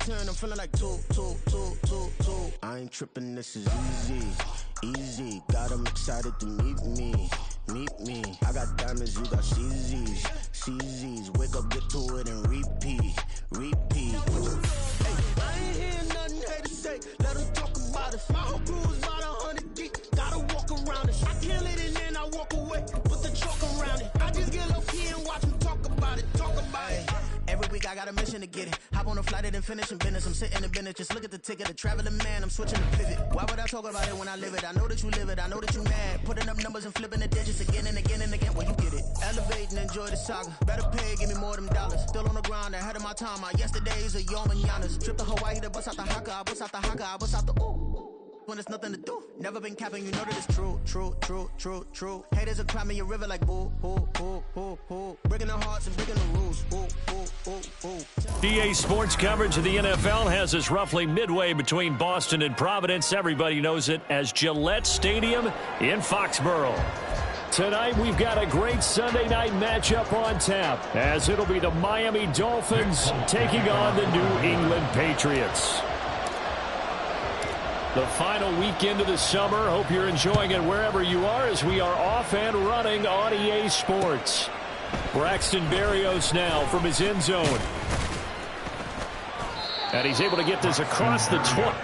10, I'm feeling like two. I ain't tripping, this is easy. Got 'em excited to meet me. I got diamonds, you got CZs. Wake up, get to it, and repeat. Hey, I ain't hearing nothing haters say. Let them talk about us. My whole crew is about 100 deep. Gotta walk around it. I kill it and then I walk away. Put the chalk around it. I just get low key and watch them talk about it. Every week I got a mission to get it. Hop on a flight and then finish in business. I'm sitting in business. Just look at the ticket. A traveling man. I'm switching to pivot. Why would I talk about it when I live it? I know that you live it. I know that you mad. Putting up numbers and flipping the digits again and again and again. Well, you get it. Elevate and enjoy the saga. Better pay, give me more than dollars. Still on the ground, ahead of my time. My yesterdays are your mananas. Trip to Hawaii to bust out the haka. I bust out the haka. I bust out the ooh. When there's nothing to do. Never been capping, you know that it's true. Haters will cry me a river like boo. Breaking the hearts and breaking the rules. EA Sports coverage of the NFL has us roughly midway between Boston and Providence. Everybody knows it as Gillette Stadium in Foxborough. Tonight, we've got a great Sunday night matchup on tap, as it'll be the Miami Dolphins taking on the New England Patriots. The final weekend of the summer. Hope you're enjoying it wherever you are, as we are off and running on EA Sports. Braxton Berrios now from his end zone. And he's able to get this across the 20.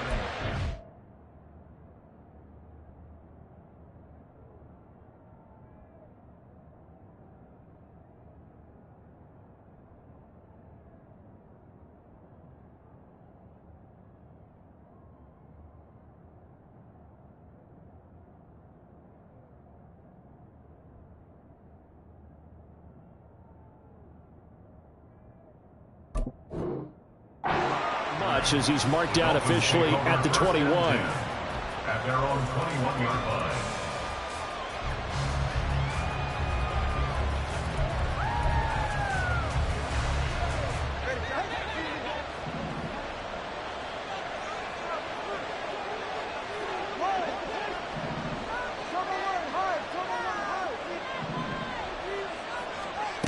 As he's marked down officially at the 21. At their own 21-yard line.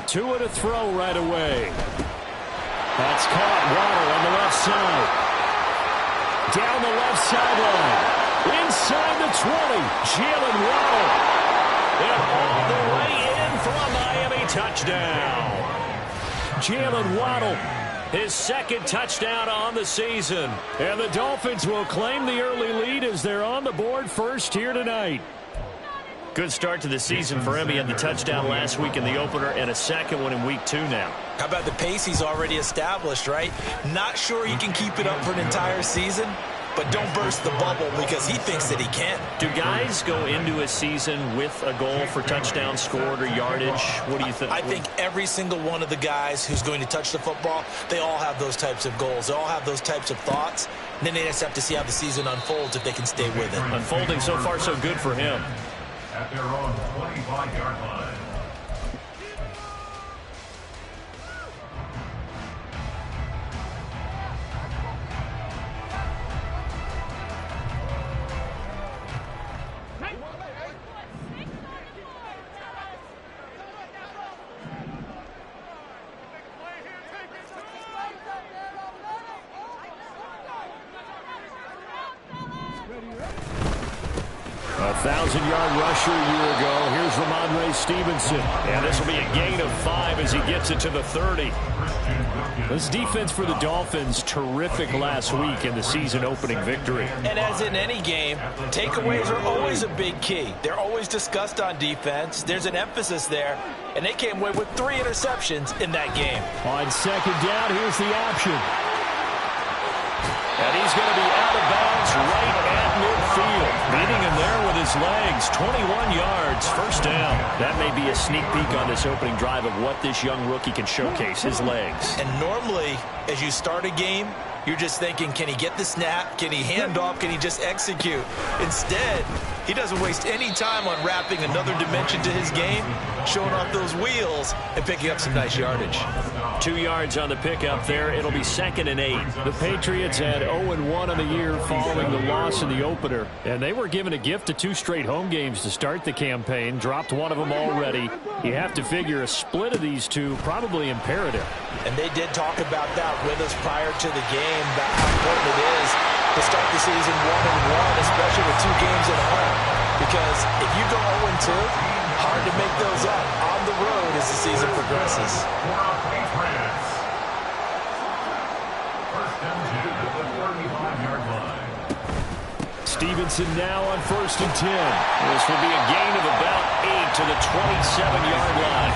Two to throw right away. That's caught. Waddle on the left side. Down the left sideline. Inside the 20. Jalen Waddle. And all the way in for a Miami touchdown. Jalen Waddle, his second touchdown on the season. And the Dolphins will claim the early lead as they're on the board first here tonight. Good start to the season for him. He had the touchdown last week in the opener and a second one in week 2 now. How about the pace he's already established, right? Not sure he can keep it up for an entire season, but don't burst the bubble because he thinks that he can. Do guys go into a season with a goal for touchdown scored or yardage? What do you think? I think every single one of the guys who's going to touch the football, they all have those types of goals. They all have those types of thoughts. And then they just have to see how the season unfolds if they can stay with it. Unfolding so far so good for him. At their own 25-yard line. A 1,000-yard rusher a year ago. Here's Ramondre Stevenson. And this will be a gain of 5 as he gets it to the 30. This defense for the Dolphins, terrific last week in the season-opening victory. And as in any game, takeaways are always a big key. They're always discussed on defense. There's an emphasis there. And they came away with 3 interceptions in that game. On second down, here's the option. And he's going to be out of bounds right at midfield. Beating him there with his legs. 21 yards, first down. That may be a sneak peek on this opening drive of what this young rookie can showcase, his legs. And normally, as you start a game, you're just thinking, can he get the snap? Can he hand off? Can he just execute? Instead, he doesn't waste any time on wrapping another dimension to his game, showing off those wheels, and picking up some nice yardage. 2 yards on the pickup there. It'll be 2nd and 8. The Patriots had 0-1 on the year following the loss in the opener. And they were given a gift of 2 straight home games to start the campaign. Dropped one of them already. You have to figure a split of these two probably imperative. And they did talk about that with us prior to the game, about how important it is to start the season 1-1, especially with 2 games at home. Because if you go 0-2, hard to make those up on the road as the season progresses. Stevenson now on 1st and 10. This will be a gain of about 8 to the 27-yard line.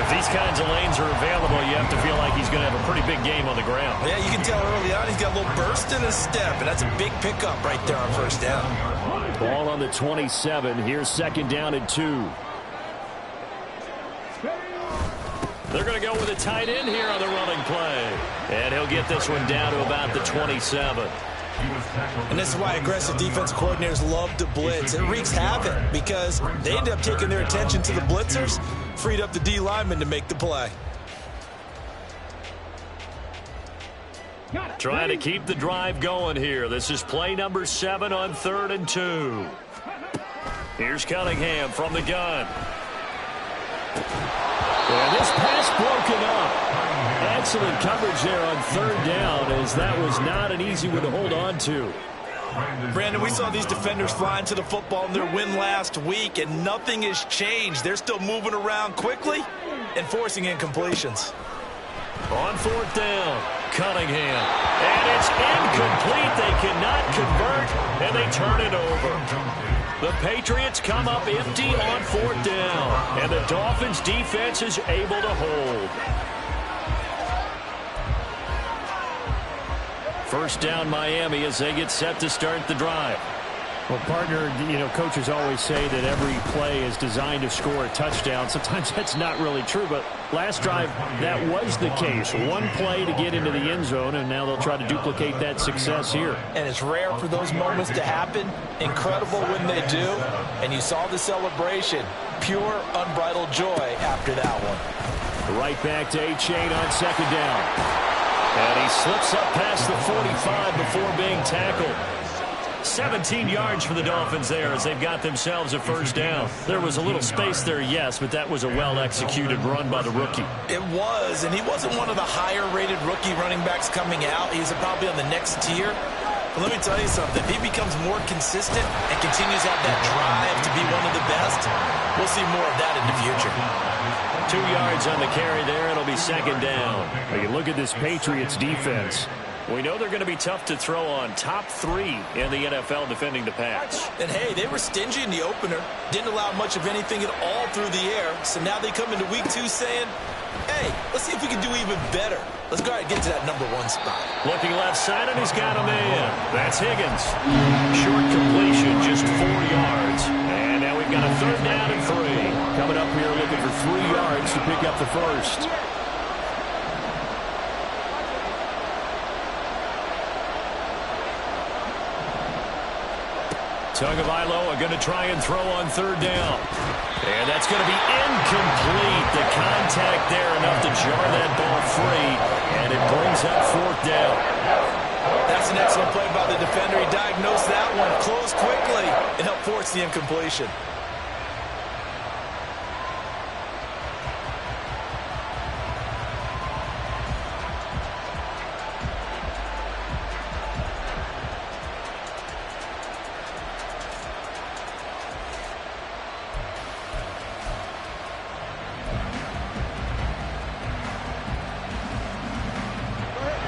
If these kinds of lanes are available, you have to feel like he's going to have a pretty big game on the ground. Yeah, you can tell early on he's got a little burst in his step, and that's a big pickup right there on 1st down. Ball on the 27. Here's 2nd down and 2. They're going to go with a tight end here on the running play. And he'll get this one down to about the 27. And this is why aggressive defensive coordinators love to blitz. It wreaks havoc because they end up taking their attention to the blitzers, freed up the D lineman to make the play. Trying to keep the drive going here. This is play number 7 on 3rd and 2. Here's Cunningham from the gun. And this pass broken up. Excellent coverage there on 3rd down, as that was not an easy one to hold on to. Brandon, we saw these defenders flying to the football in their win last week, and nothing has changed. They're still moving around quickly and forcing incompletions. On 4th down, Cunningham. And it's incomplete. They cannot convert, and they turn it over. The Patriots come up empty on 4th down, and the Dolphins' defense is able to hold. 1st down, Miami, as they get set to start the drive. Well, partner, coaches always say that every play is designed to score a touchdown. Sometimes that's not really true, but last drive, that was the case. One play to get into the end zone, and now they'll try to duplicate that success here. And it's rare for those moments to happen. Incredible when they do. And you saw the celebration. Pure, unbridled joy after that one. Right back to A-Chain on 2nd down. And he slips up past the 45 before being tackled. 17 yards for the Dolphins there as they've got themselves a 1st down. There was a little space there, yes, but that was a well-executed run by the rookie. It was, and he wasn't one of the higher-rated rookie running backs coming out. He's probably on the next tier. But let me tell you something. If he becomes more consistent and continues to have that drive to be one of the best, we'll see more of that in the future. 2 yards on the carry there. It'll be 2nd down. You look at this Patriots defense. We know they're going to be tough to throw on. Top 3 in the NFL defending the pass. And, hey, they were stingy in the opener. Didn't allow much of anything at all through the air. So now they come into week 2 saying, hey, let's see if we can do even better. Let's go ahead and get to that number 1 spot. Looking left side, and he's got a man. That's Higgins. Short completion, just 4 yards. And now we've got a 3rd down and 3. Coming up here looking for 3 yards to pick up the 1st. Tagovailoa going to try and throw on 3rd down. And that's going to be incomplete. The contact there enough to jar that ball free. And it brings up 4th down. That's an excellent play by the defender. He diagnosed that one, closed quickly, and helped force the incompletion.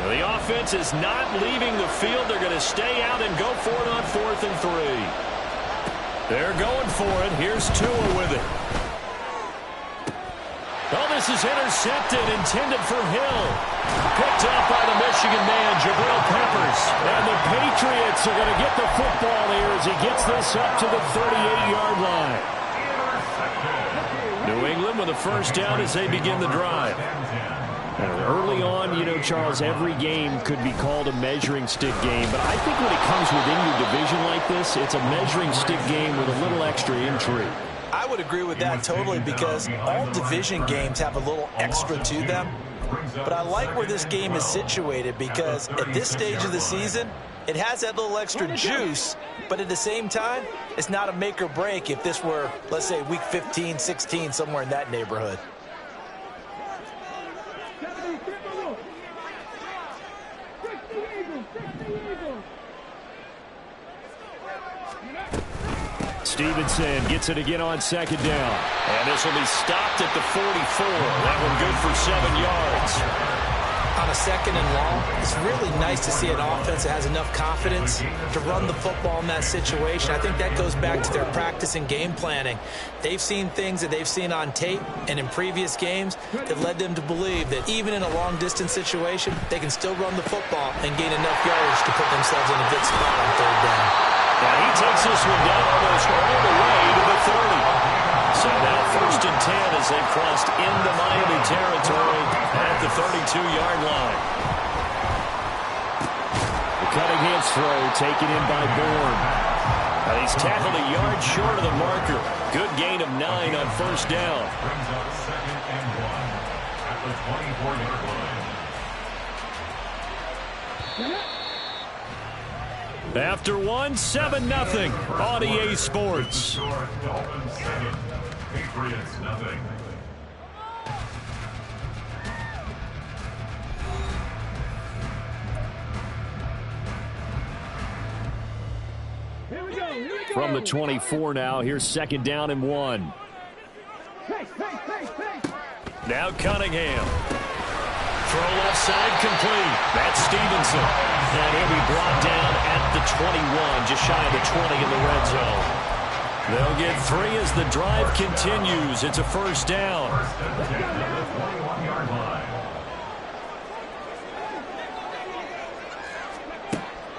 The offense is not leaving the field. They're going to stay out and go for it on 4th and 3. They're going for it. Here's Tua with it. Oh, this is intercepted, intended for Hill. Picked up by the Michigan man, Jabril Peppers. And the Patriots are going to get the football here as he gets this up to the 38-yard line. New England with a 1st down as they begin the drive. Early on, Charles, every game could be called a measuring stick game. But I think when it comes within your division like this, it's a measuring stick game with a little extra intrigue. I would agree with that totally because all division games have a little extra to them. But I like where this game is situated because at this stage of the season, it has that little extra juice, but at the same time, it's not a make or break if this were, let's say, week 15, 16, somewhere in that neighborhood. Stevenson gets it again on second down. And this will be stopped at the 44. That one good for 7 yards. On a second and long, it's really nice to see an offense that has enough confidence to run the football in that situation. I think that goes back to their practice and game planning. They've seen things that they've seen on tape and in previous games that led them to believe that even in a long-distance situation, they can still run the football and gain enough yardage to put themselves in a good spot on third down. Now he takes this one down almost all the way to the 30. So now first and 10 as they've crossed into Miami territory at the 32-yard line. The Cunningham's throw taken in by Bourne. And he's tackled a yard short of the marker. Good gain of 9 on first down. Brings up second and 1 at the 24-yard line. After one, 7-0 on EA Sports. Dolphins 7, Patriots nothing. From the 24 now, here's second down and 1. Now Cunningham. Throw left side complete. That's Stevenson. And he'll be brought down at the 21, just shy of the 20 in the red zone. They'll get 3 as the drive continues. It's a first down. First and 10 at the 21-yard line.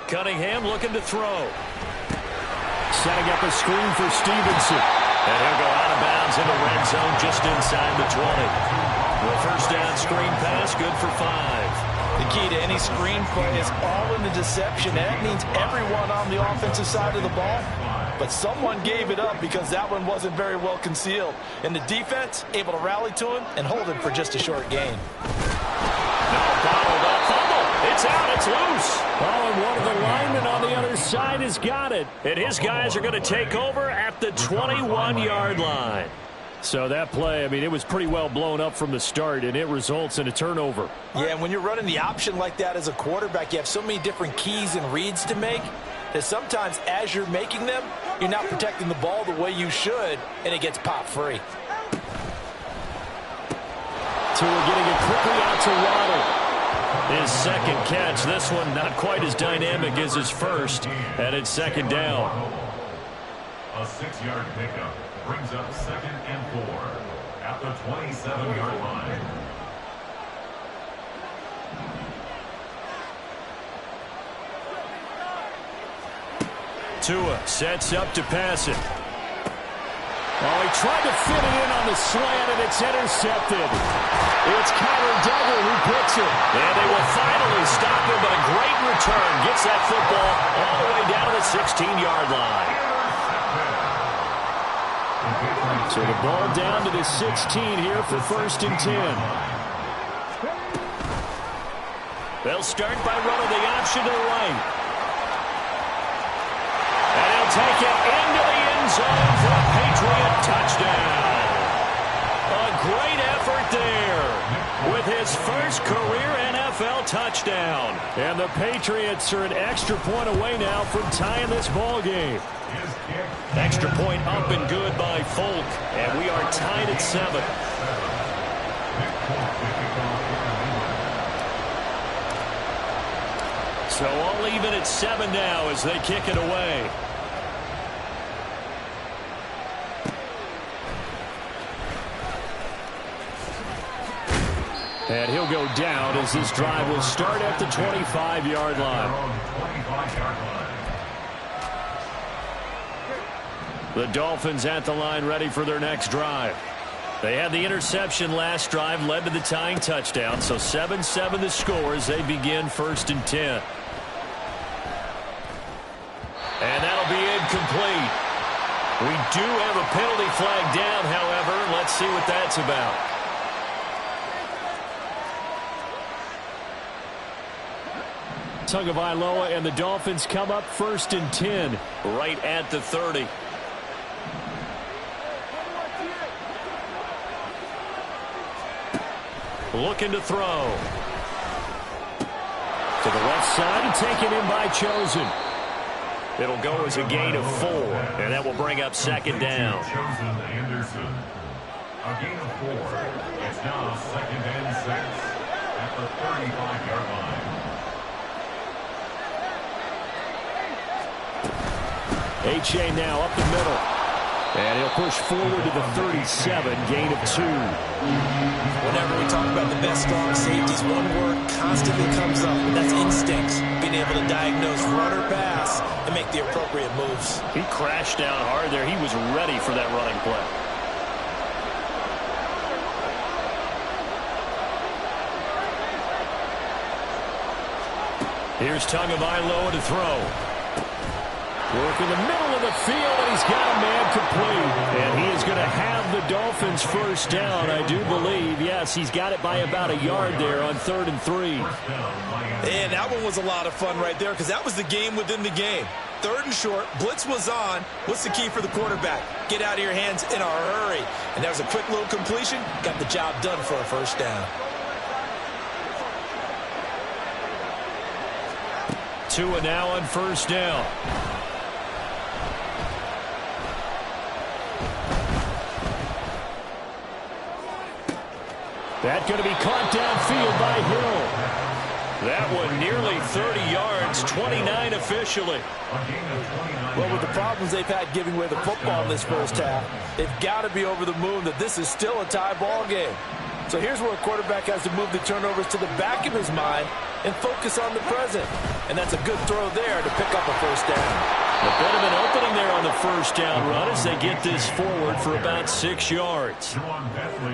Cunningham looking to throw. Setting up a screen for Stevenson. And he'll go out of bounds in the red zone just inside the 20. The first down screen pass, good for 5. The key to any screen play is all in the deception. That means everyone on the offensive side of the ball. But someone gave it up because that one wasn't very well concealed. And the defense able to rally to him and hold him for just a short gain. Now bottled up, fumble. It's out, it's loose. Oh, and one of the linemen on the other side has got it. And his guys are going to take over at the 21-yard line. So that play, I mean, it was pretty well blown up from the start, and it results in a turnover. Yeah, and when you're running the option like that as a quarterback, you have so many different keys and reads to make that sometimes as you're making them, you're not protecting the ball the way you should, and it gets popped free. Tua getting it quickly out to Waddle. His second catch, this one not quite as dynamic as his first, and it's second down. A 6-yard pickup brings up second and 4 at the 27-yard line. Tua sets up to pass it. Oh, he tried to fit it in on the slant, and it's intercepted. It's Kyler Duggar who puts it. And they will finally stop him, but a great return gets that football all the way down to the 16-yard line. So the ball down to the 16 here for first and 10. They'll start by running the option to the right. And he'll take it into the end zone for a Patriot touchdown. A great effort there with his first career NFL touchdown. And the Patriots are an extra point away now from tying this ball game. Extra point up and good by Folk. And we are tied at 7. So all even at 7 now as they kick it away. And he'll go down as this drive will start at the 25-yard line. The Dolphins at the line ready for their next drive. They had the interception last drive, led to the tying touchdown. So 7-7 the score as they begin first and 10. And that'll be incomplete. We do have a penalty flag down, however. Let's see what that's about. Tagovailoa and the Dolphins come up 1st and 10 right at the 30. Looking to throw. To the left side and taken in by Chosen. It'll go as a gain of 4, and that will bring up 2nd down. Chosen Anderson. A gain of 4. It's now 2nd and 6 at the 35-yard line. H.A. now up the middle. And he'll push forward to the 37, gain of 2. Whenever we talk about the best strong safeties, one word constantly comes up, and that's instincts. Being able to diagnose run or pass and make the appropriate moves. He crashed down hard there. He was ready for that running play. Here's Tagovailoa to throw. Work in the middle of the field, and he's got a man complete. And he is going to have the Dolphins 1st down, I do believe. Yes, he's got it by about a yard there on 3rd and 3. And that one was a lot of fun right there because that was the game within the game. 3rd and short, blitz was on. What's the key for the quarterback? Get out of your hands in a hurry. And that was a quick little completion. Got the job done for a 1st down. Tua now on 1st down. That's going to be caught downfield by Hill. That one nearly 30 yards, 29 officially. Well, with the problems they've had giving away the football in this 1st half, they've got to be over the moon that this is still a tie ball game. So here's where a quarterback has to move the turnovers to the back of his mind and focus on the present. And that's a good throw there to pick up a 1st down. A bit of an opening there on the 1st down run as they get this forward for about 6 yards.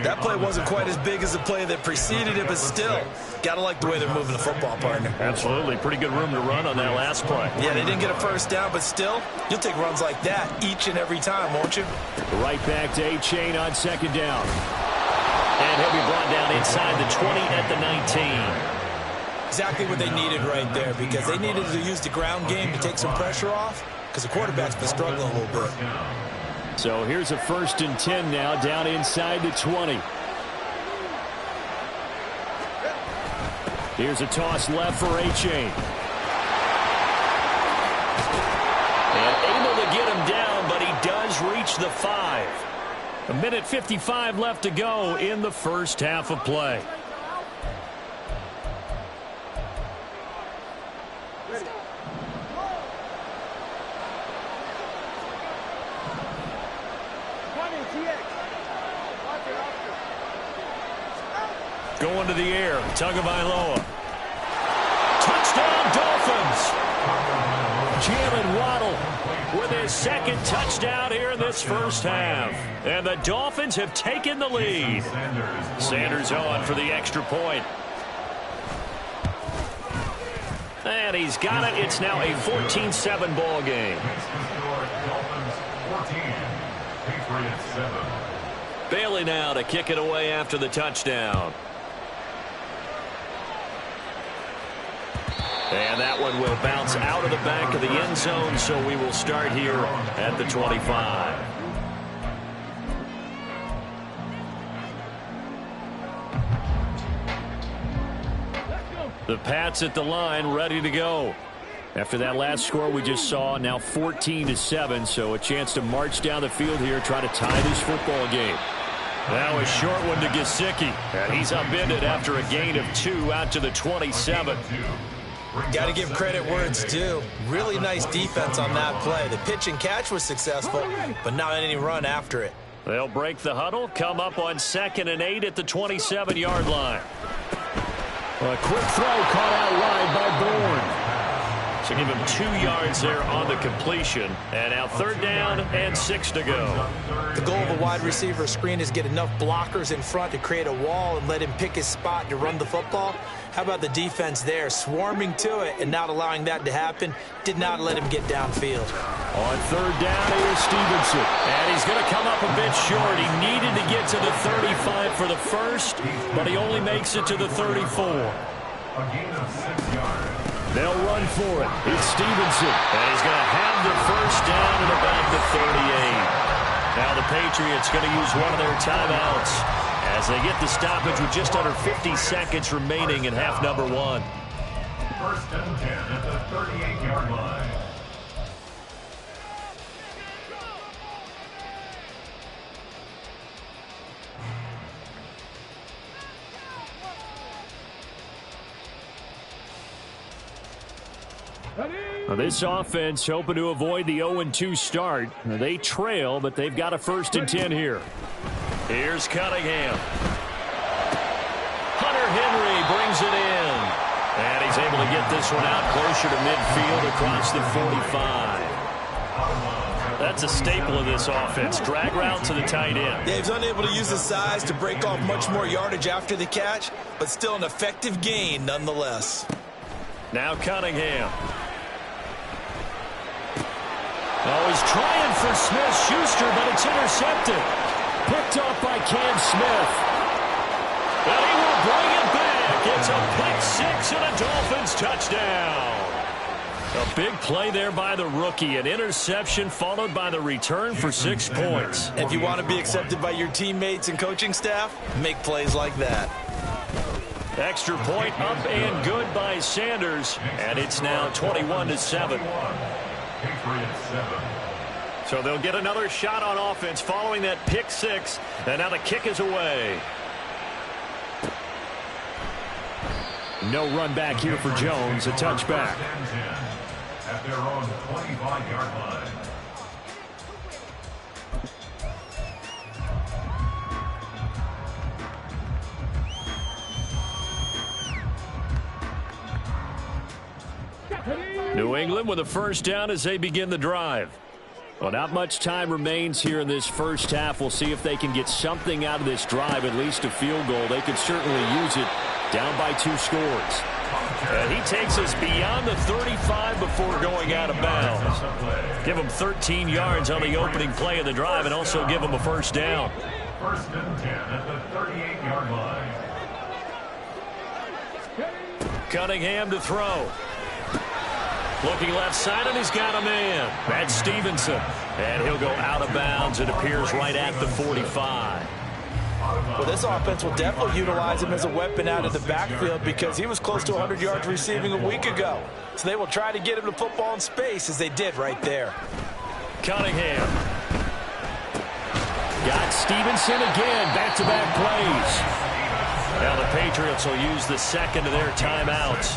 That play wasn't quite as big as the play that preceded it, but still, got to like the way they're moving the football, partner. Absolutely. Pretty good room to run on that last play. Yeah, they didn't get a 1st down, but still, you'll take runs like that each and every time, won't you? Right back to A-Chain on 2nd down. And he'll be brought down inside the 20 at the 19. Exactly what they needed right there because they needed to use the ground game to take some pressure off because the quarterback's been struggling a little bit. So here's a 1st and 10 now down inside the 20. Here's a toss left for A-Chain. And able to get him down, but he does reach the 5. A minute 55 left to go in the 1st half of play. Going to the air, Tagovailoa. Touchdown, Dolphins! Jalen Waddle with his 2nd touchdown here in this 1st half. And the Dolphins have taken the lead. Sanders on for the extra point. And he's got it. It's now a 14-7 ball game. Bailey now to kick it away after the touchdown. And that one will bounce out of the back of the end zone, so we will start here at the 25. The Pats at the line, ready to go. After that last score we just saw, now 14-7, so a chance to march down the field here, try to tie this football game. Now a short one to Gesicki, and he's upended after a gain of 2 out to the 27. Got to give credit where it's due. Really nice defense on that play. The pitch and catch was successful, but not any run after it. They'll break the huddle, come up on 2nd and 8 at the 27-yard line. A quick throw caught out wide by Bourne. So give him 2 yards there on the completion. And now 3rd down and 6 to go. The goal of a wide receiver screen is get enough blockers in front to create a wall and let him pick his spot to run the football. How about the defense there, swarming to it and not allowing that to happen? Did not let him get downfield. On 3rd down, here's Stevenson. And he's going to come up a bit short. He needed to get to the 35 for the first, but he only makes it to the 34. A gain of 6 yards. They'll run for it. It's Stevenson. And he's going to have the first down at about the 38. Now the Patriots going to use one of their timeouts as they get the stoppage with just under 50 seconds remaining in half number 1. First and 10 at the 38-yard line. Now this offense hoping to avoid the 0-2 start. Now they trail, but they've got a first and 10 here. Here's Cunningham. Hunter Henry brings it in. And he's able to get this one out closer to midfield across the 45. That's a staple of this offense. Drag route to the tight end. Dave's unable to use his size to break off much more yardage after the catch, but still an effective gain nonetheless. Now Cunningham. Oh, he's trying for Smith-Schuster, but it's intercepted. Picked off by Cam Smith. And he will bring it back. It's a pick 6 and a Dolphins touchdown. A big play there by the rookie. An interception followed by the return for 6 points. If you want to be accepted by your teammates and coaching staff, make plays like that. Extra point up and good by Sanders. And it's now 21-7. So they'll get another shot on offense following that pick 6. And now the kick is away. No run back here for Jones. A touchback. At their own 25-yard line. New England with a first down as they begin the drive. Well, not much time remains here in this first half. We'll see if they can get something out of this drive, at least a field goal. They could certainly use it down by 2 scores. And he takes us beyond the 35 before going out of bounds. Give him 13 yards on the opening play of the drive and also give him a first down. First and 10 at the 38-yard line. Cunningham to throw. Looking left side, and he's got a man. That's Stevenson. And he'll go out of bounds. It appears right at the 45. Well, this offense will definitely utilize him as a weapon out of the backfield because he was close to 100 yards receiving a week ago. So they will try to get him the football in space as they did right there. Cunningham. Got Stevenson again. Back-to-back plays. Now the Patriots will use the second of their timeouts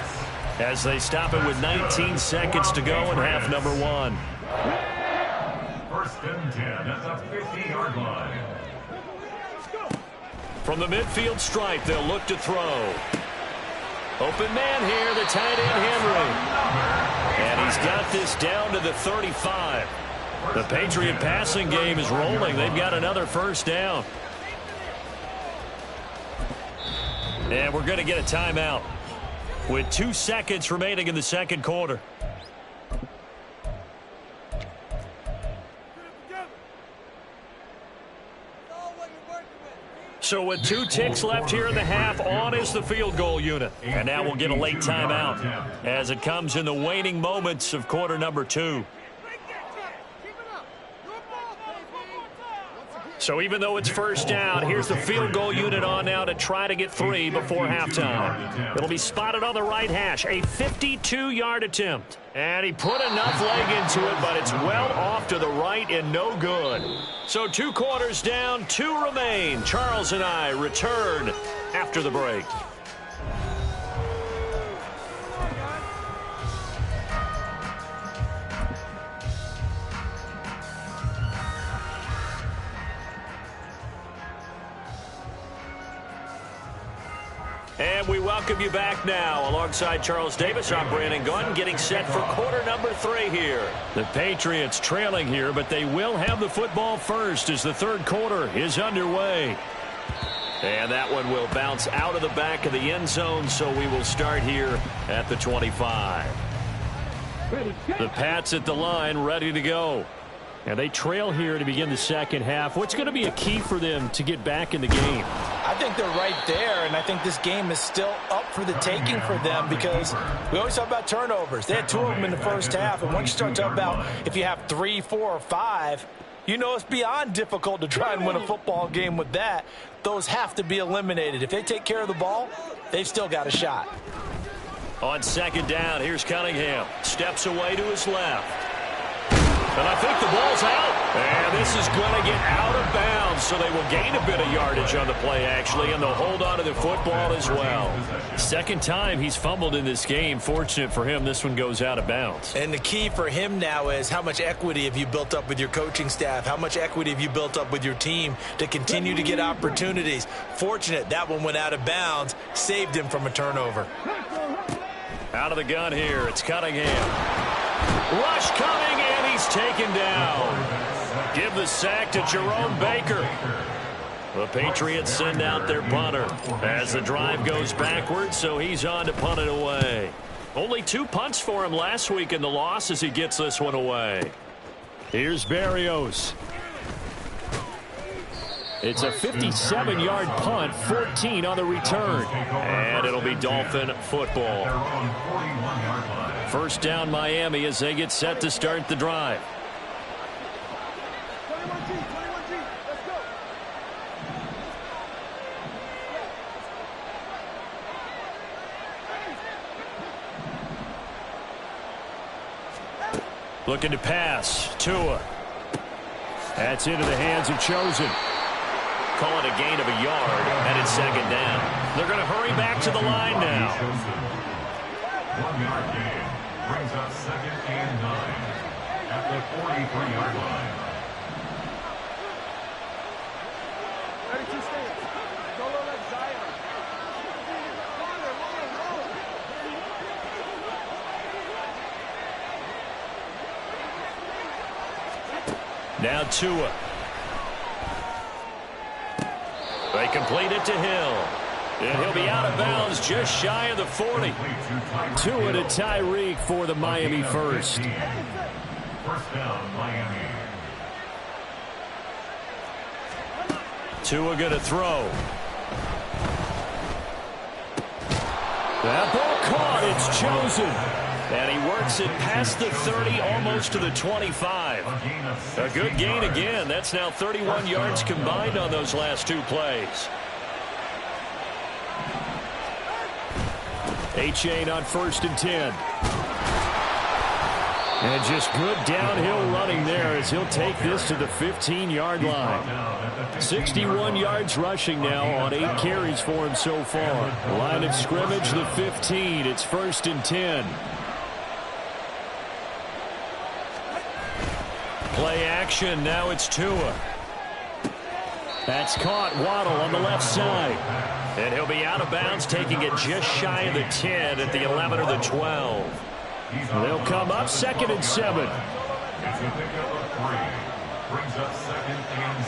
as they stop it with 19 seconds to go in half number 1. First and 10 at the 50-yard line. From the midfield stripe, they'll look to throw. Open man here, the tight end Henry. And he's got this down to the 35. The Patriot passing game is rolling. They've got another first down. And we're going to get a timeout with 2 seconds remaining in the second quarter. So with 2 ticks left here in the half, on is the field goal unit. And now we'll get a late timeout as it comes in the waning moments of quarter number 2. So even though it's first down, here's the field goal unit on now to try to get 3 before halftime. It'll be spotted on the right hash, a 52-yard attempt. And he put enough leg into it, but it's well off to the right and no good. So 2 quarters down, 2 remain. Charles and I return after the break. And we welcome you back now. Alongside Charles Davis, I'm Brandon Gunn, getting set for quarter number 3 here. The Patriots trailing here, but they will have the football first as the third quarter is underway. And that one will bounce out of the back of the end zone, so we will start here at the 25. The Pats at the line, ready to go. And they trail here to begin the second half. What's going to be a key for them to get back in the game? I think they're right there, and I think this game is still up for the taking for them because we always talk about turnovers. They had 2 of them in the first half, and once you start talking about if you have 3, 4, or 5, you know it's beyond difficult to try and win a football game with that. Those have to be eliminated. If they take care of the ball, they've still got a shot. On second down, here's Cunningham. Steps away to his left. And I think the ball's out. And this is going to get out of bounds, so they will gain a bit of yardage on the play, actually, and they'll hold on to the football as well. Second time he's fumbled in this game. Fortunate for him, this one goes out of bounds. And the key for him now is how much equity have you built up with your coaching staff? How much equity have you built up with your team to continue to get opportunities? Fortunate that one went out of bounds, saved him from a turnover. Out of the gun here, it's Cunningham. Rush coming, and he's taken down. Give the sack to Jerome Baker. The Patriots send out their punter as the drive goes backwards, so he's on to punt it away. Only 2 punts for him last week in the loss as he gets this one away. Here's Berrios. It's a 57-yard punt, 14 on the return. And it'll be Dolphin football. First down Miami as they get set to start the drive. Looking to pass. Tua. That's into the hands of Chosen. Call it a gain of a yard, and it's second down. They're going to hurry back to the line now. 1-yard gain brings up 2nd and 9 at the 43-yard line. Now Tua. They complete it to Hill. And he'll be out of bounds just shy of the 40. Tua to Tyreek for the Miami first. First down, Miami. Tua going to throw. That ball caught. It's Chosen. And he works it past the 30, almost to the 25. A good gain again. That's now 31 yards combined on those last 2 plays. A-Chain on 1st and 10. And just good downhill running there as he'll take this to the 15-yard line. 61 yards rushing now on 8 carries for him so far. Line of scrimmage, the 15. It's 1st and 10. Play action, now it's Tua. That's caught. Waddle on the left side. And he'll be out of bounds, taking it just shy of the 10 at the 11 or the 12. They'll come up 2nd and 7. It's a pickup of 3. Brings up 2nd and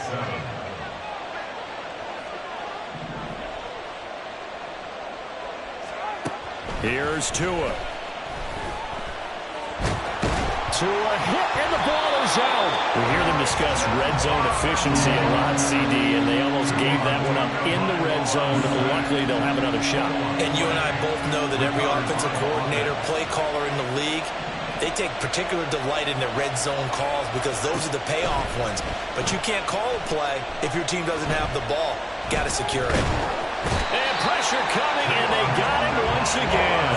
7. Here's Tua. Tua hit, and the ball is out. We hear them discuss red zone efficiency a lot, CD, and they almost gave that one up in the red zone. Luckily, they'll have another shot. And you and I both know that every offensive coordinator, play caller in the league, they take particular delight in their red zone calls because those are the payoff ones. But you can't call a play if your team doesn't have the ball. Got to secure it. And pressure coming, and they got him once again.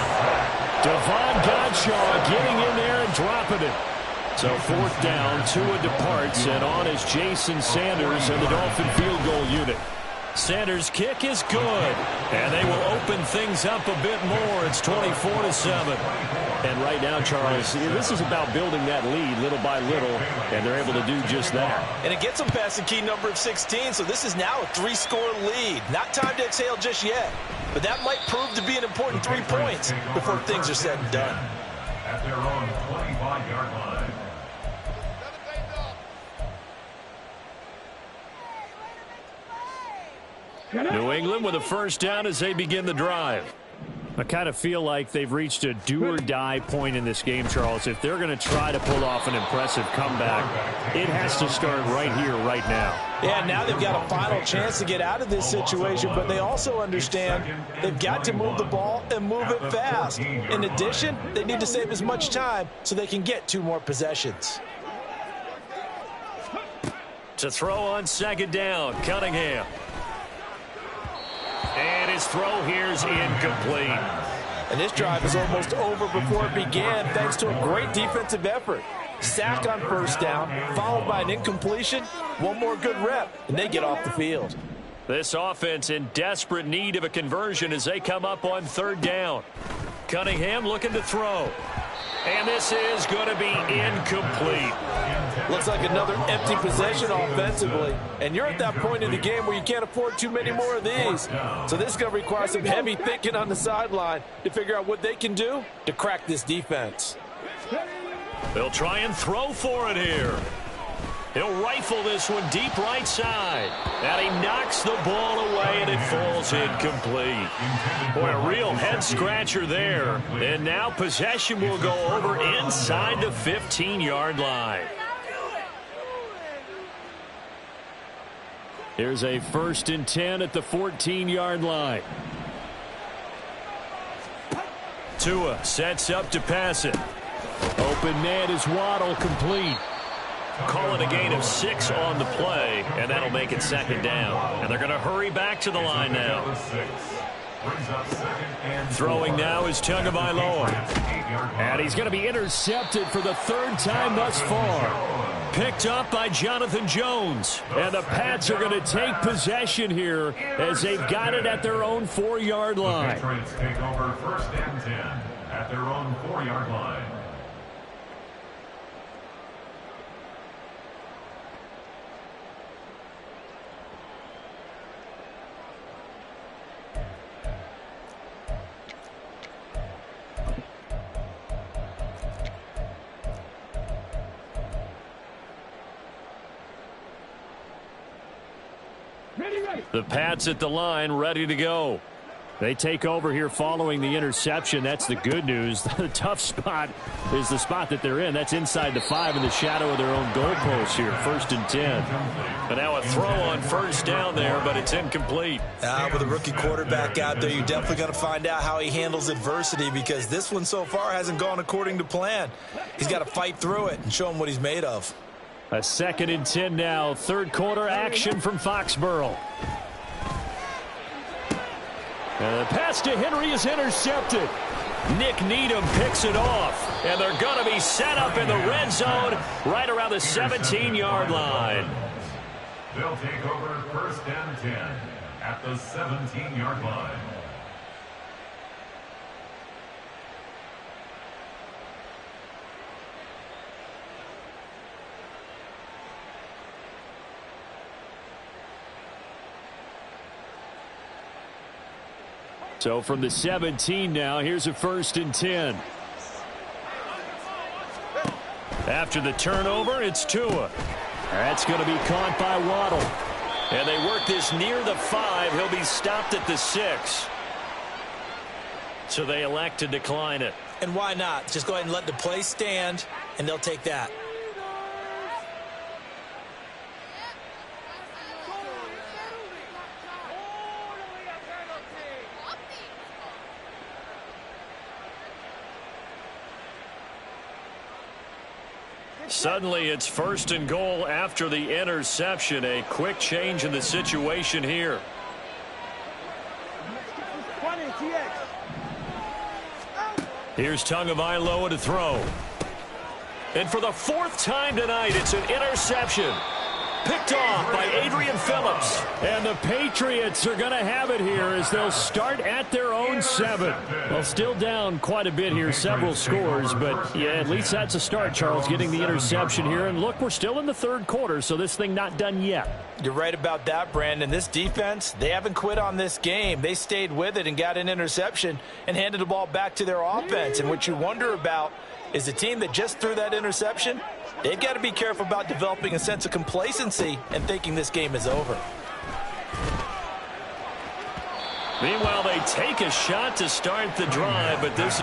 Devon Godshaw getting in there and dropping it. So 4th down, Tua departs, and on is Jason Sanders and the Dolphin field goal unit. Sanders' kick is good, and they will open things up a bit more. It's 24-7. And right now, Charles, this is about building that lead little by little, and they're able to do just that. And it gets them past the key number of 16, so this is now a 3-score lead. Not time to exhale just yet, but that might prove to be an important 3 points before things are said and done. At their own 25-yard line. New England with a first down as they begin the drive. I kind of feel like they've reached a do-or-die point in this game, Charles. If they're going to try to pull off an impressive comeback, it has to start right here, right now. Yeah, now they've got a final chance to get out of this situation, but they also understand they've got to move the ball and move it fast. In addition, they need to save as much time so they can get 2 more possessions. To throw on second down, Cunningham. And his throw here's incomplete. And this drive is almost over before it began thanks to a great defensive effort. Sack on first down, followed by an incompletion. 1 more good rep, and they get off the field. This offense in desperate need of a conversion as they come up on third down. Cunningham looking to throw. And this is going to be incomplete. Looks like another empty possession offensively. And you're at that point in the game where you can't afford too many more of these. So this is going to require some heavy thinking on the sideline to figure out what they can do to crack this defense. They'll try and throw for it here. He'll rifle this one deep right side. And he knocks the ball away, and it falls incomplete. Boy, a real head-scratcher there. And now possession will go over inside the 15-yard line. Here's a 1st and 10 at the 14-yard line. Tua sets up to pass it. Open man is Waddle, complete. Call it a gain of 6 on the play, and that'll make it second down. And they're going to hurry back to the line now. Throwing now is Tagovailoa. And he's going to be intercepted for the 3rd time thus far. Picked up by Jonathan Jones. And the Pats are going to take possession here as they've got it at their own 4-yard line. The Patriots take over 1st and 10 at their own 4-yard line. The Pats at the line, ready to go. They take over here following the interception. That's the good news. The tough spot is the spot that they're in. That's inside the 5 in the shadow of their own goalpost here. 1st and 10. And now a throw on first down there, but it's incomplete. With a rookie quarterback out there, you're definitely going to find out how he handles adversity, because this one so far hasn't gone according to plan. He's got to fight through it and show him what he's made of. A 2nd and 10 now. 3rd quarter action from Foxborough. And the pass to Henry is intercepted. Nick Needham picks it off. And they're going to be set up in the red zone right around the 17-yard line. They'll take over 1st and 10 at the 17-yard line. So from the 17 now, here's a 1st and 10. After the turnover, it's Tua. That's going to be caught by Waddle. And they work this near the 5. He'll be stopped at the 6. So they elect to decline it. And why not? Just go ahead and let the play stand, and they'll take that. Suddenly it's 1st and goal after the interception. A quick change in the situation here. Here's Tagovailoa to throw. And for the 4th time tonight, it's an interception. Picked off by Adrian Phillips. And the Patriots are going to have it here as they'll start at their own 7. Well, still down quite a bit here, several scores, but yeah, at least that's a start, Charles, getting the interception here. And look, we're still in the 3rd quarter, so this thing not done yet. You're right about that, Brandon. This defense, they haven't quit on this game. They stayed with it and got an interception and handed the ball back to their offense. And what you wonder about is the team that just threw that interception, they've got to be careful about developing a sense of complacency and thinking this game is over. Meanwhile, they take a shot to start the drive, but this...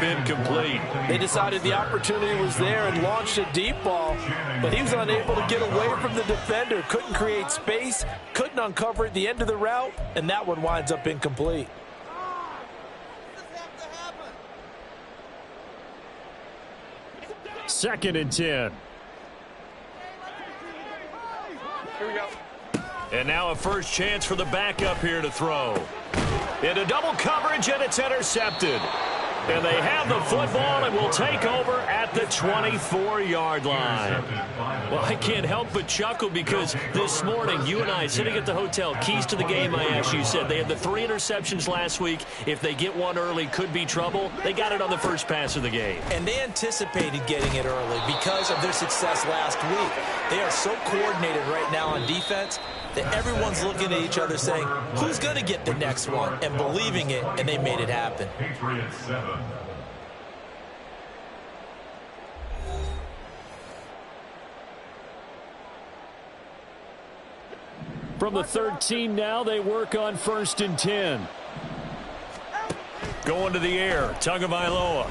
incomplete. They decided the opportunity was there and launched a deep ball, but he was unable to get away from the defender, couldn't create space, couldn't uncover at the end of the route, and that one winds up incomplete. Second and 10. Here we go. And now a first chance for the backup here to throw. Into double coverage, and it's intercepted. And they have the football and will take over at the 24-yard line. Well, I can't help but chuckle because this morning, you and I, sitting at the hotel, keys to the game, I asked you, said they had the 3 interceptions last week. If they get one early, could be trouble. They got it on the first pass of the game. And they anticipated getting it early because of their success last week. They are so coordinated right now on defense that everyone's looking at each other saying, who's going to get the next one? And believing it, and they made it happen. Patriots 7. From the 13 now, they work on first and 10. Going to the air, Tagovailoa.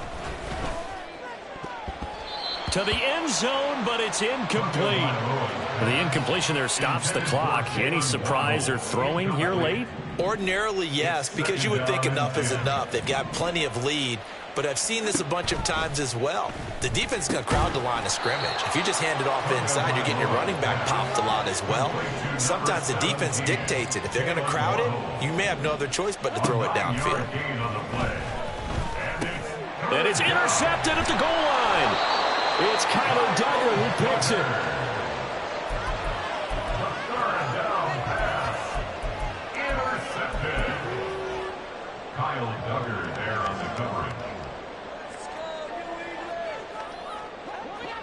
To the end zone, but it's incomplete. The incompletion there stops the clock. Any surprise they're throwing here late? Ordinarily, yes, because you would think enough is enough. They've got plenty of lead, but I've seen this a bunch of times as well. The defense is going to crowd the line of scrimmage. If you just hand it off inside, you're getting your running back popped a lot as well. Sometimes the defense dictates it. If they're going to crowd it, you may have no other choice but to throw it downfield. And it's intercepted at the goal line. It's Kyler Duggar who picks it. Third down pass. Intercepted. Kyle Duggar there on the coverage.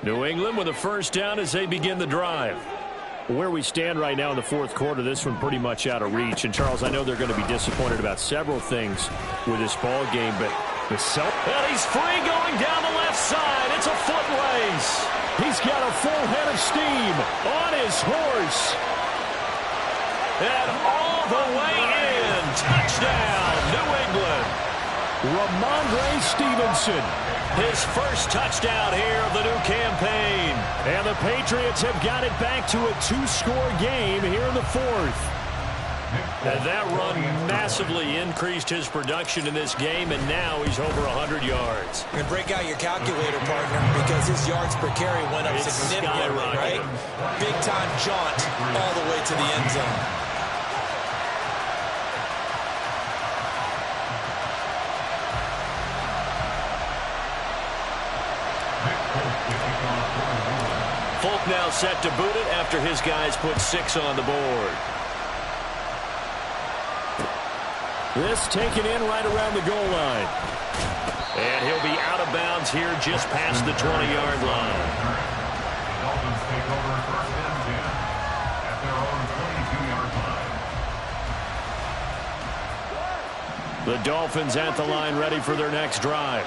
New England with a first down as they begin the drive. Where we stand right now in the fourth quarter, this one pretty much out of reach. And, Charles, I know they're going to be disappointed about several things with this ball game, but the and he's free going down the left side. It's a foot race. He's got a full head of steam on his horse. And all the way in. Touchdown, New England. Ramondre Stevenson. His first touchdown here of the new campaign. And the Patriots have got it back to a 2-score game here in the fourth. And that run massively increased his production in this game, and now he's over 100 yards. And break out your calculator, partner, because his yards per carry went up significantly, right? Big-time jaunt all the way to the end zone. Folk now set to boot it after his guys put 6 on the board. This taken in right around the goal line. And he'll be out of bounds here just past the 20-yard line. The Dolphins take over first and 10 at their own 22-yard line. The Dolphins at the line ready for their next drive.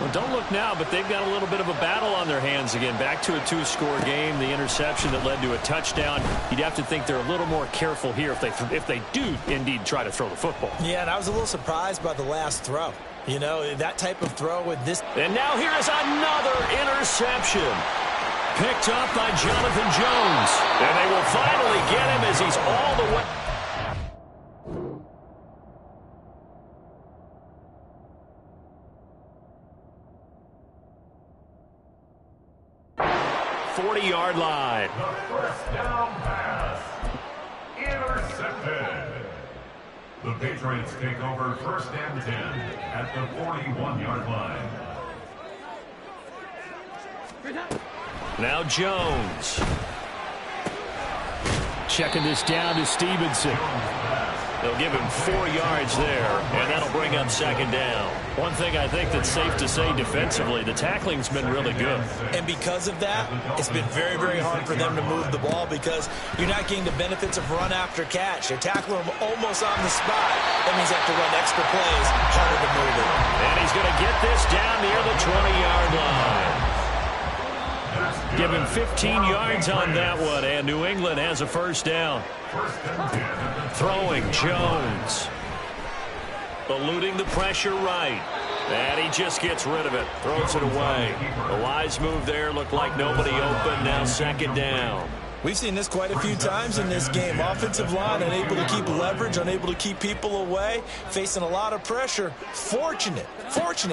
Well, don't look now, but they've got a little bit of a battle on their hands again. Back to a 2-score game. The interception that led to a touchdown. You'd have to think they're a little more careful here if they do indeed try to throw the football. Yeah, and I was a little surprised by the last throw. You know, that type of throw with this. And now here is another interception. Picked up by Jonathan Jones. And they will finally get him as he's all the way. 40-yard line. The first down pass. Intercepted. The Patriots take over first and 10 at the 41-yard line. Now Jones. Checking this down to Stevenson. They'll give him 4 yards there, and that'll bring up second down. One thing I think that's safe to say defensively, the tackling's been really good. And because of that, it's been very, very hard for them to move the ball because you're not getting the benefits of run after catch. They're tackling him almost on the spot. That means they have to run extra plays, harder to move it. And he's going to get this down near the 20-yard line. Give him 15 yards on that one, and New England has a first down. Throwing Jones. Eluding the pressure right. And he just gets rid of it. Throws it away. A wise move there. Looked like nobody open. Now second down. We've seen this quite a few times in this game. Offensive line unable to keep leverage, unable to keep people away, facing a lot of pressure. Fortunate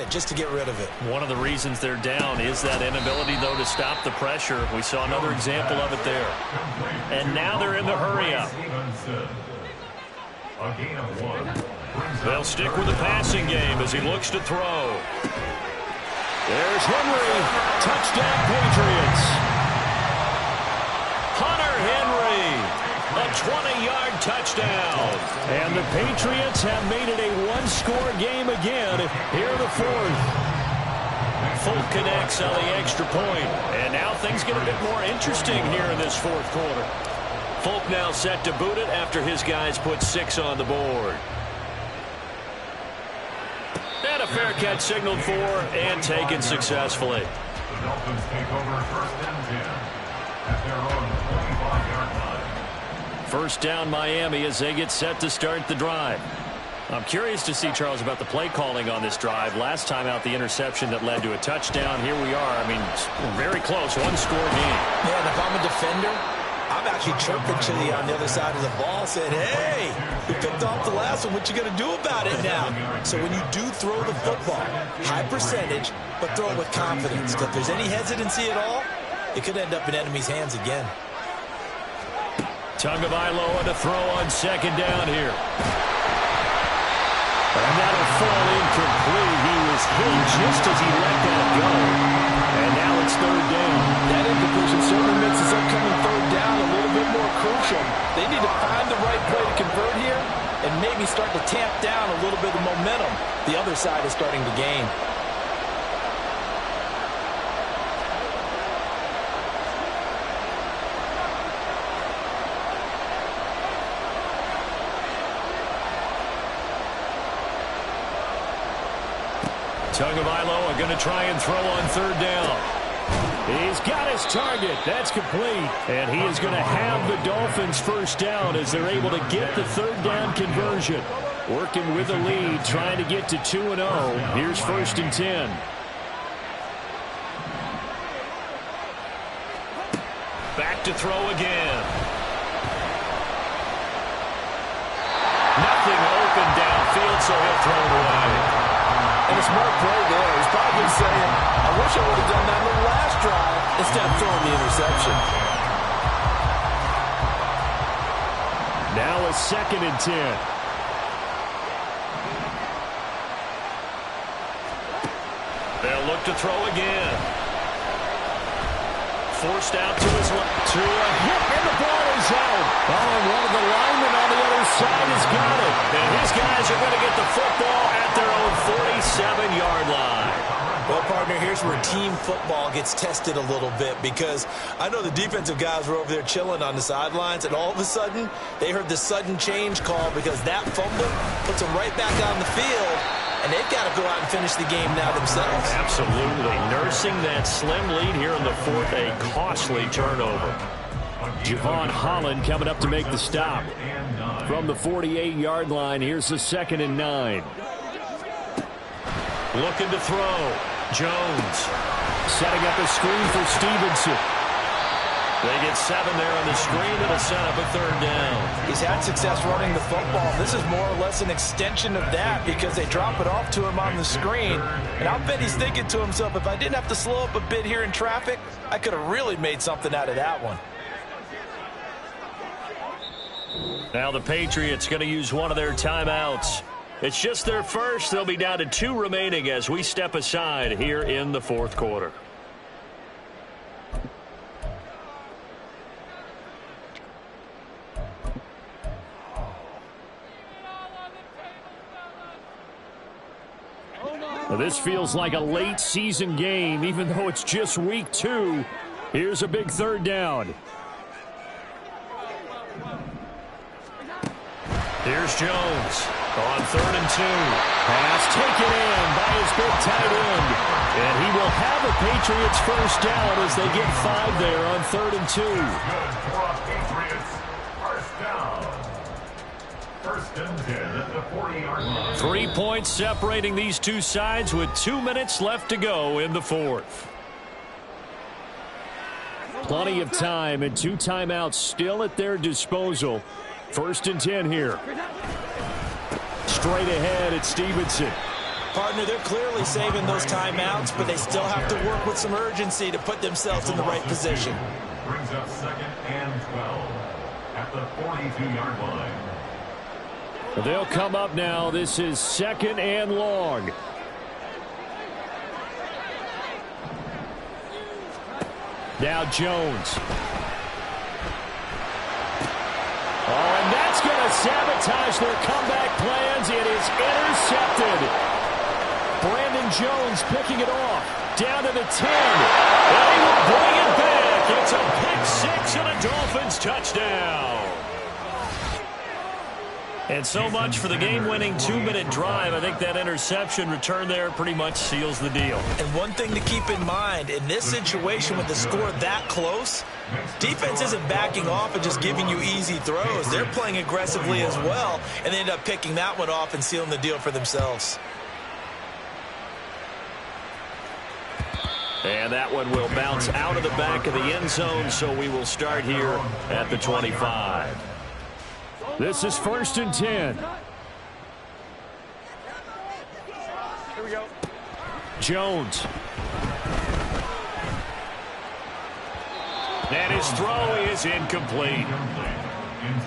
just to get rid of it. One of the reasons they're down is that inability, though, to stop the pressure. We saw another example of it there. And now they're in the hurry-up. They'll stick with the passing game as he looks to throw. There's Henry. Touchdown, Patriots. Henry, a 20-yard touchdown. And the Patriots have made it a one-score game again here in the fourth. Folk connects on the extra point. And now things get a bit more interesting here in this fourth quarter. Folk now set to boot it after his guys put 6 on the board. And a fair catch signaled for and taken successfully. The Dolphins take over first and 10 at their own 25-yard line. First down Miami as they get set to start the drive. I'm curious to see, Charles, about the play calling on this drive. Last time out, the interception that led to a touchdown. Here we are. I mean, very close, one-score game. Yeah, and if I'm a defender, I'm actually chirping to you on the other side of the ball, saying, hey, you picked off the last one. What you going to do about it now? So when you do throw the football, high percentage, but throw it with confidence. Because if there's any hesitancy at all, it could end up in enemy's hands again. Tagovailoa to throw on second down here. And that'll fall incomplete. He was hit just as he let that go. And now it's third down. That incompletion certainly makes this upcoming third down a little bit more crucial. They need to find the right play to convert here and maybe start to tamp down a little bit of momentum the other side is starting to gain. Tagovailoa going to try and throw on third down. He's got his target. That's complete. And he is going to have the Dolphins first down as they're able to get the third down conversion. Working with the lead, trying to get to 2-0. Here's first and 10. Back to throw again. Nothing open downfield, so he'll throw it away. And a smart play there. He's probably saying, I wish I would have done that in the last drive instead of throwing the interception. Now a second and 10. They'll look to throw again. Forced out to his left. To a hit, and the ball is out. Oh, and one of the linemen on the other side has got it. And his guys are going to get the football at their own 47-yard line. Well, partner, here's where team football gets tested a little bit because I know the defensive guys were over there chilling on the sidelines, and all of a sudden, they heard the sudden change call because that fumble puts them right back on the field, and they've got to go out and finish the game now themselves. Absolutely. Nursing that slim lead here in the fourth, a costly turnover. Javon Holland coming up to make the stop. From the 48-yard line, here's the second and 9. Looking to throw. Jones setting up a screen for Stevenson. They get 7 there on the screen, and a set up a third down. He's had success running the football. This is more or less an extension of that because they drop it off to him on the screen. And I'll bet he's thinking to himself, if I didn't have to slow up a bit here in traffic, I could have really made something out of that one. Now the Patriots going to use one of their timeouts. It's just their first. They'll be down to 2 remaining as we step aside here in the fourth quarter. Well, this feels like a late season game, even though it's just week 2. Here's a big third down. Here's Jones. On 3rd and 2. Pass taken in by his big tight end. And he will have a Patriots first down as they get 5 there on 3rd and 2. Good for a Patriots first down. 1st and 10 at the 40-yard line. 3 points separating these two sides with 2 minutes left to go in the 4th. Plenty of time and 2 timeouts still at their disposal. 1st and 10 here. Straight ahead at Stevenson. Partner, they're clearly saving those timeouts, but they still have to work with some urgency to put themselves in the right position. Brings up 2nd and 12 at the 42-yard line. They'll come up now. This is 2nd and long. Now Jones. Oh, and that's going to sabotage their comeback plans. It is intercepted. Brandon Jones picking it off. Down to the 10. And he will bring it back. It's a pick 6 and a Dolphins touchdown. And so much for the game-winning 2-minute drive. I think that interception return there pretty much seals the deal. And one thing to keep in mind, in this situation with the score that close, defense isn't backing off and just giving you easy throws. They're playing aggressively as well, and they end up picking that one off and sealing the deal for themselves. And that one will bounce out of the back of the end zone, so we will start here at the 25. This is 1st and 10. Here we go. Jones. And his throw is incomplete.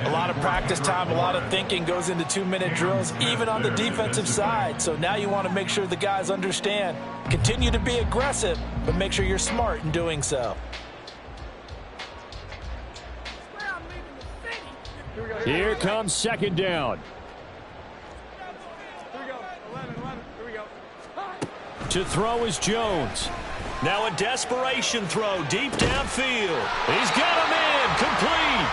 A lot of practice time, a lot of thinking goes into 2-minute drills, even on the defensive side. So now you want to make sure the guys understand. Continue to be aggressive, but make sure you're smart in doing so. Here comes 2nd down. Here we go. 11. Here we go. To throw is Jones. Now a desperation throw deep downfield. He's got him in. Complete.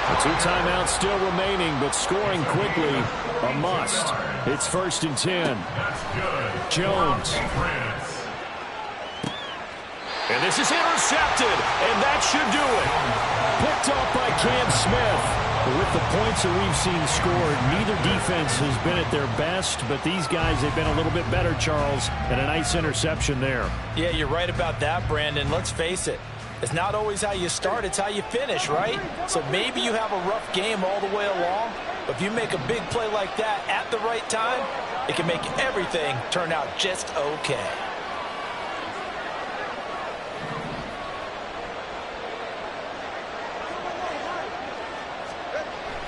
The 2 timeouts still remaining, but scoring quickly a must. It's 1st and 10. Jones. And this is intercepted, and that should do it. Picked off by Cam Smith. But with the points that we've seen scored, neither defense has been at their best, but these guys, they've been a little bit better, Charles, and a nice interception there. Yeah, you're right about that, Brandon. Let's face it. It's not always how you start, it's how you finish, right? So maybe you have a rough game all the way along, but if you make a big play like that at the right time, it can make everything turn out just okay.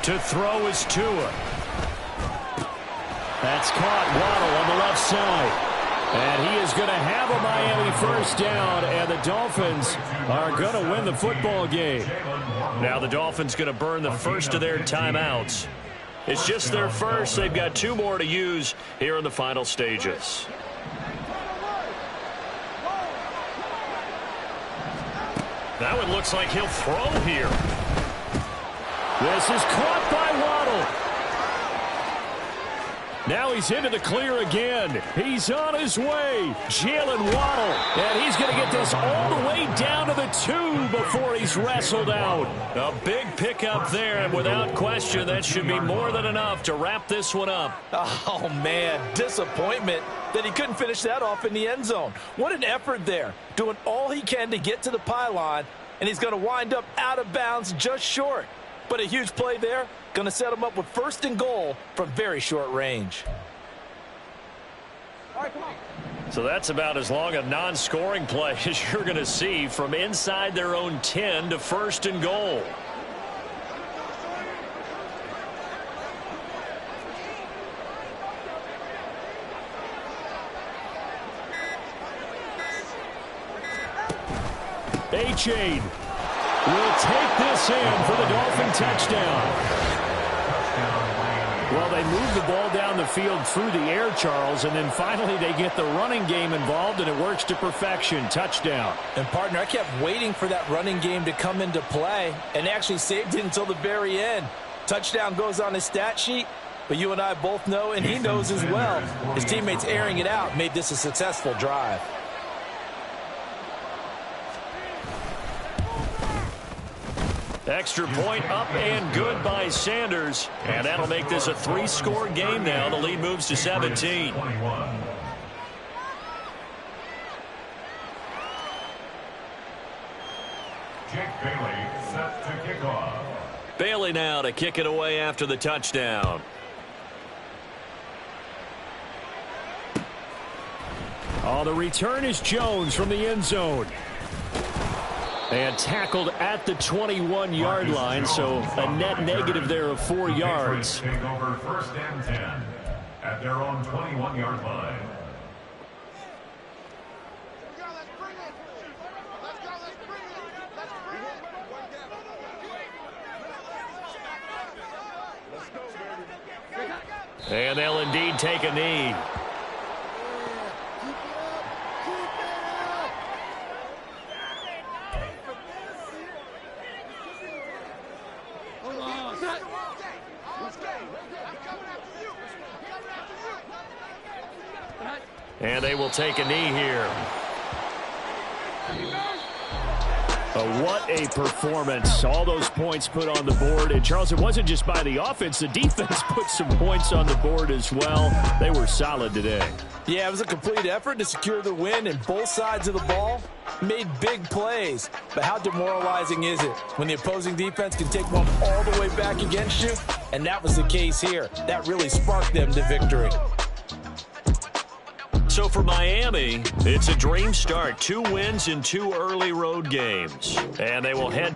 To throw is Tua. That's caught. Waddle on the left side. And he is going to have a Miami first down, and the Dolphins are going to win the football game. Now the Dolphins going to burn the first of their timeouts. It's just their first. They've got 2 more to use here in the final stages. Now it looks like he'll throw here. This is caught by Waddle. Now he's into the clear again. He's on his way. Jalen Waddle. And he's going to get this all the way down to the 2 before he's wrestled out. A big pickup there, and without question, that should be more than enough to wrap this one up. Oh, man, disappointment that he couldn't finish that off in the end zone. What an effort there, doing all he can to get to the pylon, and he's going to wind up out of bounds just short. But a huge play there, going to set him up with 1st and goal from very short range. All right, come on. So that's about as long a non-scoring play as you're going to see from inside their own 10 to 1st and goal. A-Chain will take this in for the Dolphin touchdown. Well, they move the ball down the field through the air, Charles, and then finally they get the running game involved, and it works to perfection. Touchdown. And, partner, I kept waiting for that running game to come into play and actually saved it until the very end. Touchdown goes on his stat sheet, But you and I both know, and he knows as well, his teammates airing it out made this a successful drive. Extra point up and good by Sanders. And that'll make this a 3-score game now. The lead moves to 17. Jake Bailey set to kick off. Bailey now to kick it away after the touchdown. Oh, the return is Jones from the end zone. And tackled at the 21-yard line, so a net negative there of 4 yards. Take over 1st and 10 at their own 21-yard line. And they'll indeed take a knee. And they will take a knee here. What a performance. All those points put on the board. And, Charles, it wasn't just by the offense. The defense put some points on the board as well. They were solid today. Yeah, it was a complete effort to secure the win, and both sides of the ball made big plays. But how demoralizing is it when the opposing defense can take one all the way back against you? And that was the case here. That really sparked them to victory. So for Miami, it's a dream start. 2 wins in 2 early road games. And they will head.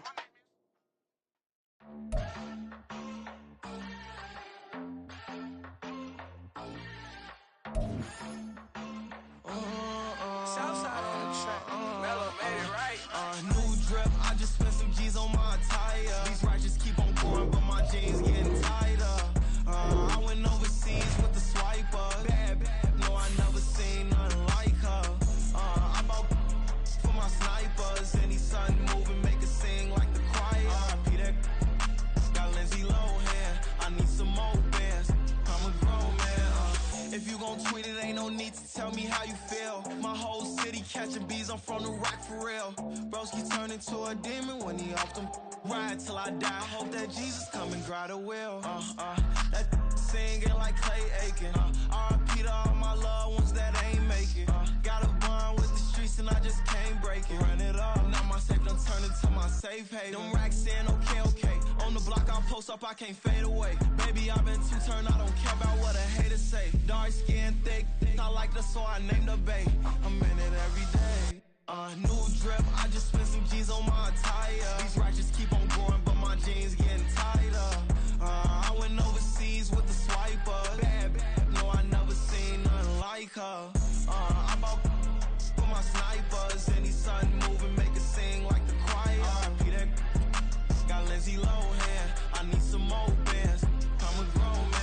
New drip, I just spent some G's on my attire. These righteous keep on going, but my jeans getting tighter. I went overseas with the swiper. Bad, no, I never seen nothing like her. I bought for my snipers. Any sun moving, make it sing like the choir. Peter got Lindsay Lohan. I need some more bands. I'm a grown man. If you gon' tweet it, ain't no need to tell me how you feel. My whole city catching bees, I'm from the rock for real. Broski turn into a demon when he off them. Ride till I die. Hope that Jesus come and grab the wheel. That singing like Clay Aiken. R.I.P. to all my loved ones that ain't make it. Got a bond with the streets and I just can't break it. Run it up, now my safe done turn into my safe haven. Them racks in, okay. On the block I post up, I can't fade away. Baby, I've been too turned, I don't care about what a hater say. Dark skin, thick, I like the so I named the bay. I'm in it every day. New drip, I just spent some G's on my attire. These righteous keep on going, but my jeans getting tighter. I went overseas with the swiper. Bad, no, I never seen nothing like her. I bought for my snipers. Any sun moving, make it sing like the choir. Peter got Lindsay Lohan. I need some more bands. I'm a grown man.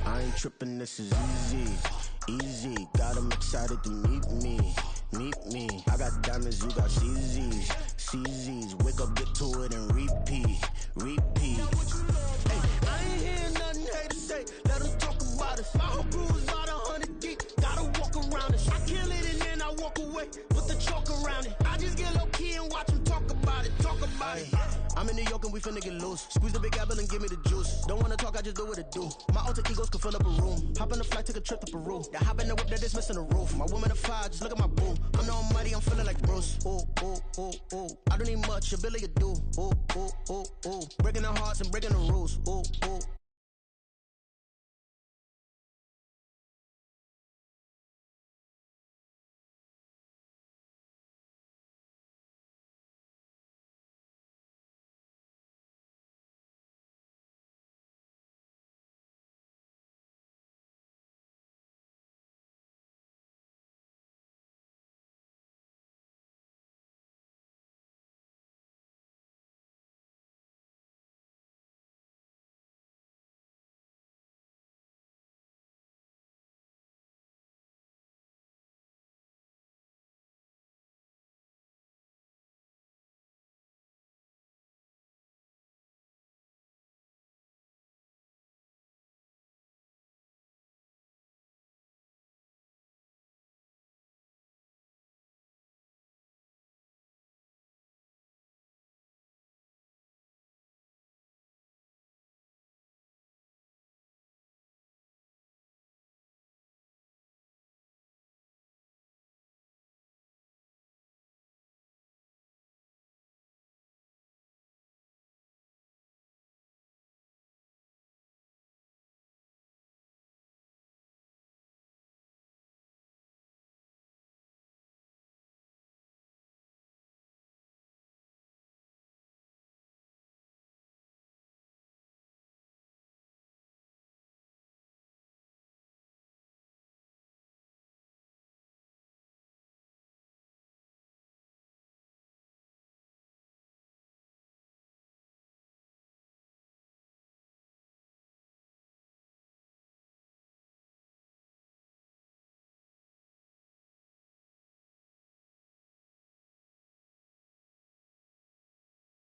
I ain't tripping, this is easy. Got them excited to meet me. I got diamonds, you got CZs. Wake up, get to it, and repeat. Hey, I ain't hearing nothing haters say. Let them talk about us. My whole crew is about 100 deep. Gotta walk around us. I kill it and then I walk away with the chalk around it. I just get low key and watch them talk about it. I'm in New York and we finna get loose. Squeeze the big apple and give me the juice. Don't wanna talk, I just do what it do. My alter egos can fill up a room. Hop on the flight, take a trip to Peru. That hop in the whip that is missing the roof. My woman a fire, just look at my boo. I'm the almighty, I'm feeling like Bruce. Ooh. I don't need much, ability to do. Ooh. Breaking the hearts and breaking the rules. Ooh.